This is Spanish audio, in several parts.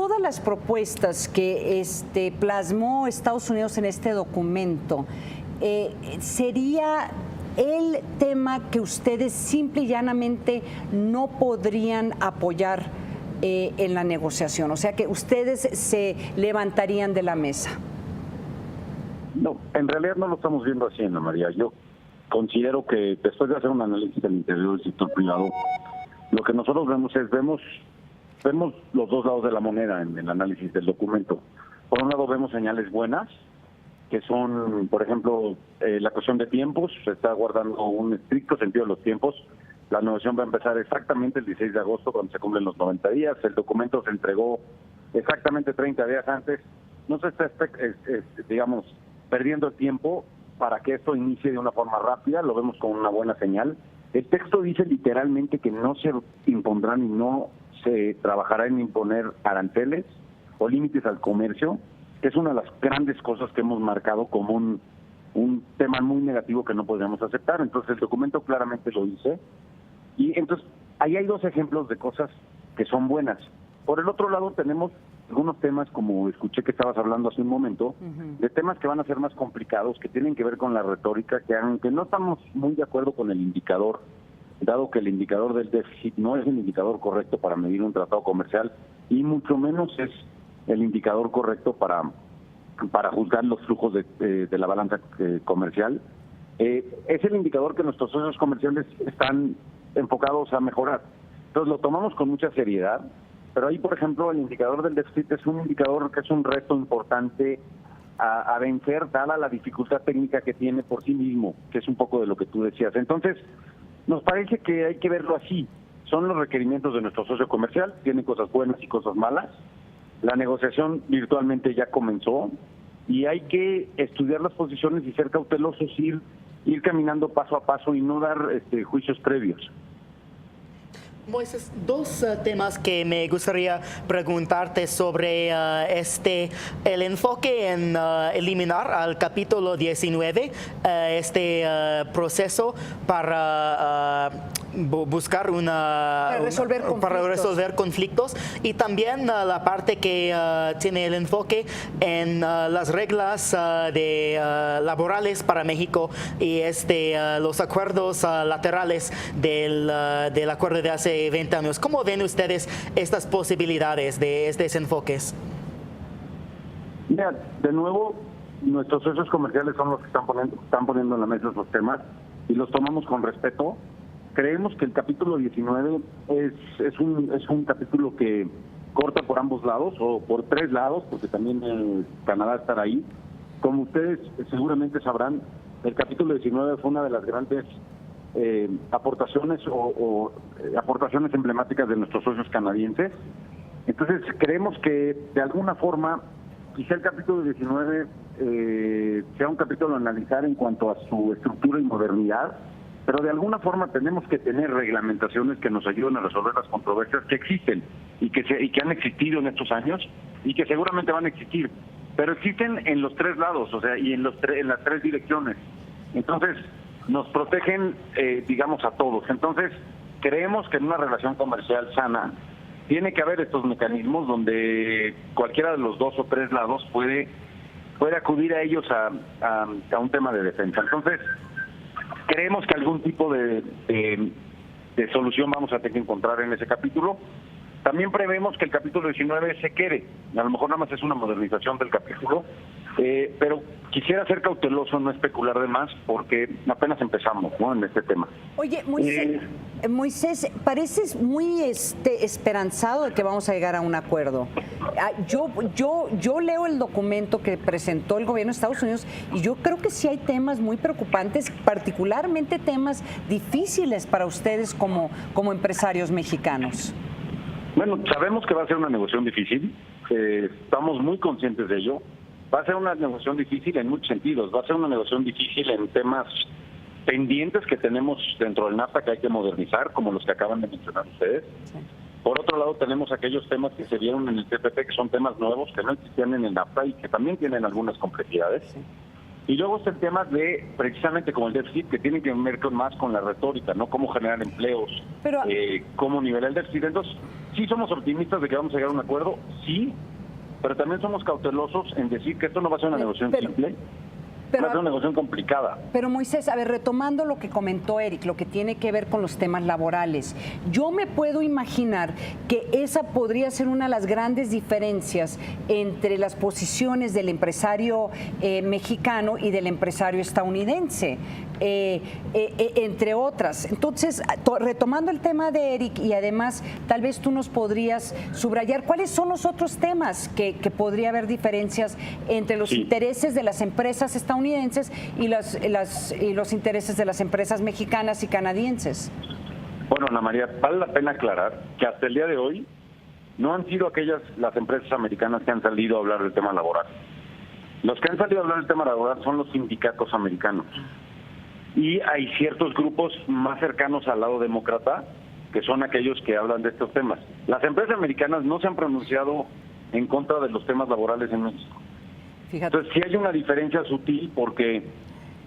todas las propuestas que plasmó Estados Unidos en este documento, ¿sería el tema que ustedes simple y llanamente no podrían apoyar en la negociación? O sea, que ustedes se levantarían de la mesa. No, en realidad no lo estamos viendo así, Ana María. Yo considero que después de hacer un análisis del interior del sector privado, lo que nosotros vemos los dos lados de la moneda en el análisis del documento. Por un lado vemos señales buenas, que son, por ejemplo, la cuestión de tiempos. Se está guardando un estricto sentido de los tiempos. La negociación va a empezar exactamente el 16 de agosto, cuando se cumplen los 90 días. El documento se entregó exactamente 30 días antes. No se está, digamos, perdiendo el tiempo para que esto inicie de una forma rápida. Lo vemos como una buena señal. El texto dice literalmente que no se impondrán y no se trabajará en imponer aranceles o límites al comercio, que es una de las grandes cosas que hemos marcado como un tema muy negativo que no podríamos aceptar. Entonces el documento claramente lo dice. Y entonces ahí hay dos ejemplos de cosas que son buenas. Por el otro lado tenemos algunos temas, como escuché que estabas hablando hace un momento, de temas que van a ser más complicados, que tienen que ver con la retórica, que aunque no estamos muy de acuerdo con el indicador, dado que el indicador del déficit no es el indicador correcto para medir un tratado comercial, y mucho menos es el indicador correcto para juzgar los flujos de la balanza comercial, es el indicador que nuestros socios comerciales están enfocados a mejorar. Entonces lo tomamos con mucha seriedad, pero ahí, por ejemplo, el indicador del déficit es un indicador que es un reto importante a vencer, dada la dificultad técnica que tiene por sí mismo, que es un poco de lo que tú decías. Entonces, nos parece que hay que verlo así. Son los requerimientos de nuestro socio comercial, tienen cosas buenas y cosas malas. La negociación virtualmente ya comenzó y hay que estudiar las posiciones y ser cautelosos, ir caminando paso a paso y no dar juicios previos. Moisés, dos temas que me gustaría preguntarte sobre el enfoque en eliminar al capítulo 19, proceso para buscar para resolver conflictos, y también la parte que tiene el enfoque en las reglas laborales para México y los acuerdos laterales del acuerdo de hace 20 años. ¿Cómo ven ustedes estas posibilidades de estos enfoques? Mira, de nuevo, nuestros socios comerciales son los que están poniendo en la mesa esos temas y los tomamos con respeto. Creemos que el capítulo 19 es un capítulo que corta por ambos lados, o por tres lados, porque también Canadá estará ahí. Como ustedes seguramente sabrán, el capítulo 19 fue una de las grandes aportaciones aportaciones emblemáticas de nuestros socios canadienses. Entonces creemos que de alguna forma quizá el capítulo 19 sea un capítulo a analizar en cuanto a su estructura y modernidad, pero de alguna forma tenemos que tener reglamentaciones que nos ayuden a resolver las controversias que existen y que han existido en estos años y que seguramente van a existir, pero existen en los tres lados, o sea, y en las tres direcciones. Entonces nos protegen, digamos, a todos. Entonces, creemos que en una relación comercial sana tiene que haber estos mecanismos donde cualquiera de los dos o tres lados puede acudir a ellos a un tema de defensa. Entonces, creemos que algún tipo de solución vamos a tener que encontrar en ese capítulo. También prevemos que el capítulo 19 se quede. A lo mejor nada más es una modernización del capítulo, pero quisiera ser cauteloso, no especular de más, porque apenas empezamos, ¿no?, en este tema. Oye, Moisés, pareces muy esperanzado de que vamos a llegar a un acuerdo. Yo leo el documento que presentó el gobierno de Estados Unidos y yo creo que sí hay temas muy preocupantes, particularmente temas difíciles para ustedes como empresarios mexicanos. Bueno, sabemos que va a ser una negociación difícil, estamos muy conscientes de ello. Va a ser una negociación difícil en muchos sentidos, va a ser una negociación difícil en temas pendientes que tenemos dentro del NAFTA que hay que modernizar, como los que acaban de mencionar ustedes. Sí. Por otro lado, tenemos aquellos temas que se dieron en el TPP, que son temas nuevos, que no existían en el NAFTA y que también tienen algunas complejidades. Sí. Y luego está el tema de, precisamente como el déficit, que tiene que ver más con la retórica, ¿no? Cómo generar empleos, pero, cómo nivelar el déficit. Entonces, sí somos optimistas de que vamos a llegar a un acuerdo, sí, pero también somos cautelosos en decir que esto no va a ser una negociación simple. Va a ser una negociación complicada. Pero Moisés, a ver, retomando lo que comentó Eric, lo que tiene que ver con los temas laborales, yo me puedo imaginar que esa podría ser una de las grandes diferencias entre las posiciones del empresario mexicano y del empresario estadounidense, entre otras. Entonces, retomando el tema de Eric, y además tal vez tú nos podrías subrayar cuáles son los otros temas que podría haber diferencias entre los intereses de las empresas estadounidenses y los intereses de las empresas mexicanas y canadienses. Bueno, Ana María, vale la pena aclarar que hasta el día de hoy no han sido las empresas americanas que han salido a hablar del tema laboral. Los que han salido a hablar del tema laboral son los sindicatos americanos. Y hay ciertos grupos más cercanos al lado demócrata que son aquellos que hablan de estos temas. Las empresas americanas no se han pronunciado en contra de los temas laborales en México. Fíjate. Entonces, sí hay una diferencia sutil porque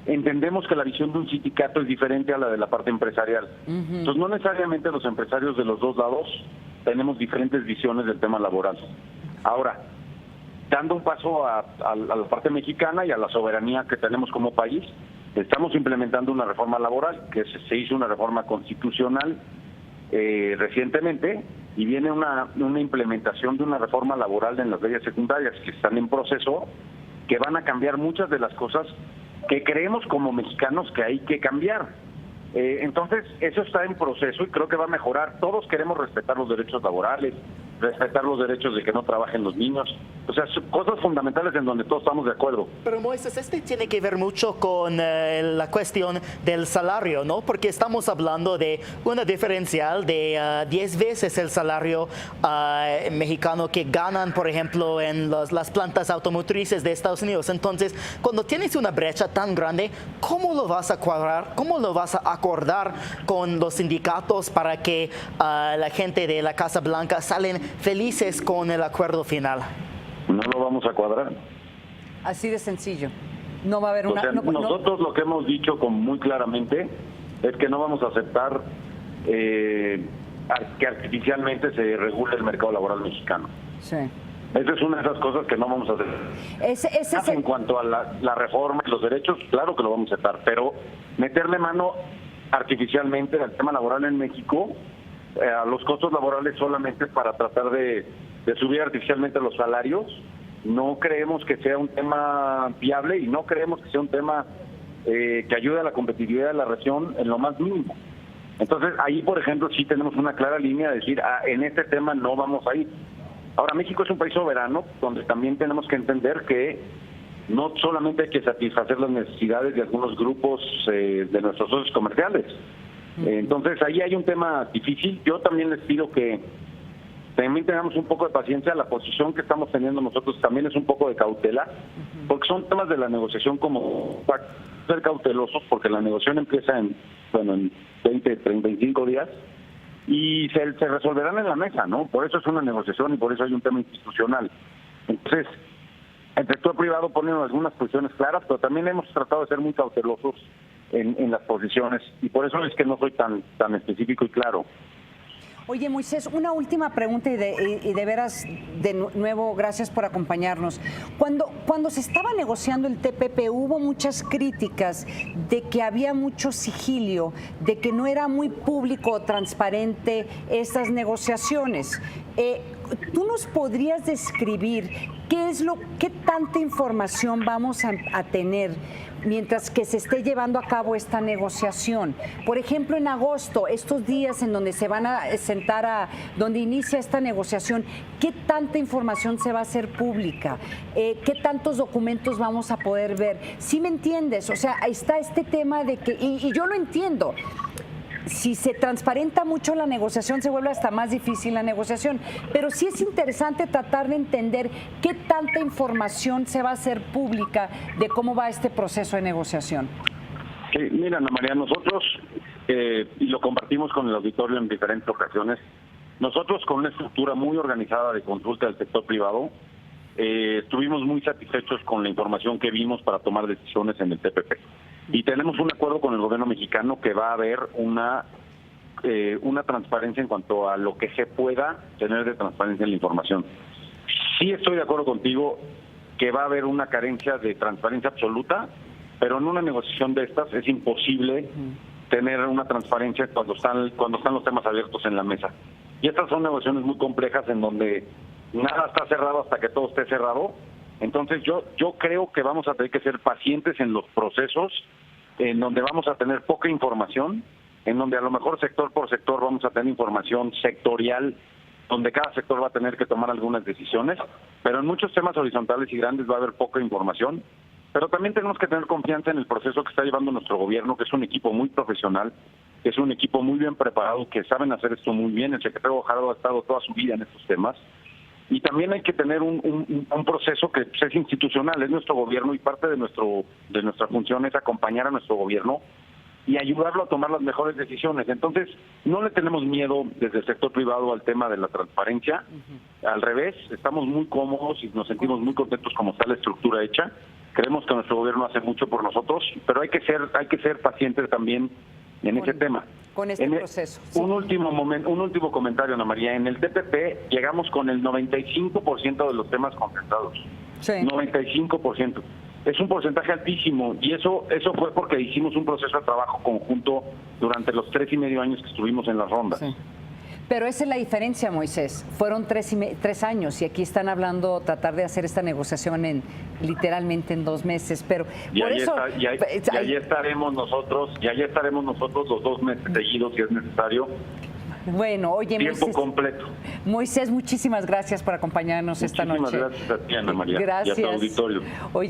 entendemos que la visión de un sindicato es diferente a la de la parte empresarial. Entonces, no necesariamente los empresarios de los dos lados tenemos diferentes visiones del tema laboral. Ahora, dando un paso a la parte mexicana y a la soberanía que tenemos como país, estamos implementando una reforma laboral, que se hizo una reforma constitucional recientemente, y viene una implementación de una reforma laboral en las leyes secundarias que están en proceso, que van a cambiar muchas de las cosas que creemos como mexicanos que hay que cambiar. Entonces, eso está en proceso y creo que va a mejorar. Todos queremos respetar los derechos laborales, respetar los derechos de que no trabajen los niños. O sea, son cosas fundamentales en donde todos estamos de acuerdo. Pero Moisés, tiene que ver mucho con la cuestión del salario, ¿no? Porque estamos hablando de una diferencial de 10 veces el salario mexicano que ganan, por ejemplo, en las plantas automotrices de Estados Unidos. Entonces, cuando tienes una brecha tan grande, ¿cómo lo vas a cuadrar? ¿Cómo lo vas a acordar con los sindicatos para que la gente de la Casa Blanca salen felices con el acuerdo final? No lo vamos a cuadrar. Así de sencillo. No va a haber una... nosotros lo que hemos dicho muy claramente es que no vamos a aceptar que artificialmente se regule el mercado laboral mexicano. Sí. Esa es una de esas cosas que no vamos a hacer. En cuanto a la reforma y los derechos, claro que lo vamos a aceptar, pero meterle mano artificialmente al tema laboral en México, a los costos laborales solamente para tratar de subir artificialmente los salarios, no creemos que sea un tema viable y no creemos que sea un tema que ayude a la competitividad de la región en lo más mínimo. Entonces, ahí, por ejemplo, sí tenemos una clara línea de decir, en este tema no vamos a ir. Ahora, México es un país soberano, donde también tenemos que entender que no solamente hay que satisfacer las necesidades de algunos grupos de nuestros socios comerciales. Entonces, ahí hay un tema difícil. Yo también les pido que también tengamos un poco de paciencia. La posición que estamos teniendo nosotros también es un poco de cautela, porque son temas de la negociación como para ser cautelosos, porque la negociación empieza en 20, 35 días y se resolverán en la mesa, ¿no? Por eso es una negociación y por eso hay un tema institucional. Entonces, el sector privado pone algunas posiciones claras, pero también hemos tratado de ser muy cautelosos en las posiciones y por eso es que no soy tan específico y claro. Oye, Moisés, una última pregunta y de veras, de nuevo, gracias por acompañarnos. Cuando se estaba negociando el TPP, hubo muchas críticas de que había mucho sigilio, de que no era muy público o transparente estas negociaciones. ¿Tú nos podrías describir qué tanta información vamos a tener mientras que se esté llevando a cabo esta negociación? Por ejemplo, en agosto, estos días en donde se van a sentar donde inicia esta negociación, ¿qué tanta información se va a hacer pública? ¿Qué tantos documentos vamos a poder ver? ¿Sí me entiendes? O sea, está este tema de que, y yo lo entiendo, si se transparenta mucho la negociación, se vuelve hasta más difícil la negociación. Pero sí es interesante tratar de entender qué tanta información se va a hacer pública de cómo va este proceso de negociación. Sí, mira, Ana María, nosotros, y lo compartimos con el auditorio en diferentes ocasiones, nosotros con una estructura muy organizada de consulta del sector privado, estuvimos muy satisfechos con la información que vimos para tomar decisiones en el TPP. Y tenemos un acuerdo con el gobierno mexicano que va a haber una transparencia en cuanto a lo que se pueda tener de transparencia en la información. Sí estoy de acuerdo contigo que va a haber una carencia de transparencia absoluta, pero en una negociación de estas es imposible tener una transparencia cuando están los temas abiertos en la mesa. Y estas son negociaciones muy complejas en donde nada está cerrado hasta que todo esté cerrado. Entonces yo creo que vamos a tener que ser pacientes en los procesos, en donde vamos a tener poca información, en donde a lo mejor sector por sector vamos a tener información sectorial, donde cada sector va a tener que tomar algunas decisiones, pero en muchos temas horizontales y grandes va a haber poca información. Pero también tenemos que tener confianza en el proceso que está llevando nuestro gobierno, que es un equipo muy profesional, que es un equipo muy bien preparado, que saben hacer esto muy bien. El secretario Guajardo ha estado toda su vida en estos temas. Y también hay que tener un proceso que es institucional, es nuestro gobierno, y parte de nuestra función es acompañar a nuestro gobierno y ayudarlo a tomar las mejores decisiones. Entonces, no le tenemos miedo desde el sector privado al tema de la transparencia. Al revés, estamos muy cómodos y nos sentimos muy contentos como está la estructura hecha. Creemos que nuestro gobierno hace mucho por nosotros, pero hay que ser pacientes también en ese tema. Con este proceso. Sí. Un último comentario, Ana María. En el TPP llegamos con el 95% de los temas contestados. Sí. 95%. Es un porcentaje altísimo, y eso fue porque hicimos un proceso de trabajo conjunto durante los 3.5 años que estuvimos en las rondas. Sí. Pero esa es la diferencia, Moisés. Fueron 3 años y aquí están hablando tratar de hacer esta negociación literalmente en 2 meses. Pero y por eso ahí estaremos nosotros, los 2 meses seguidos si es necesario. Bueno, oye, tiempo Moisés, completo. Moisés, muchísimas gracias por acompañarnos esta noche. Muchísimas gracias a ti, Ana María. Gracias. Y a tu auditorio. Oye,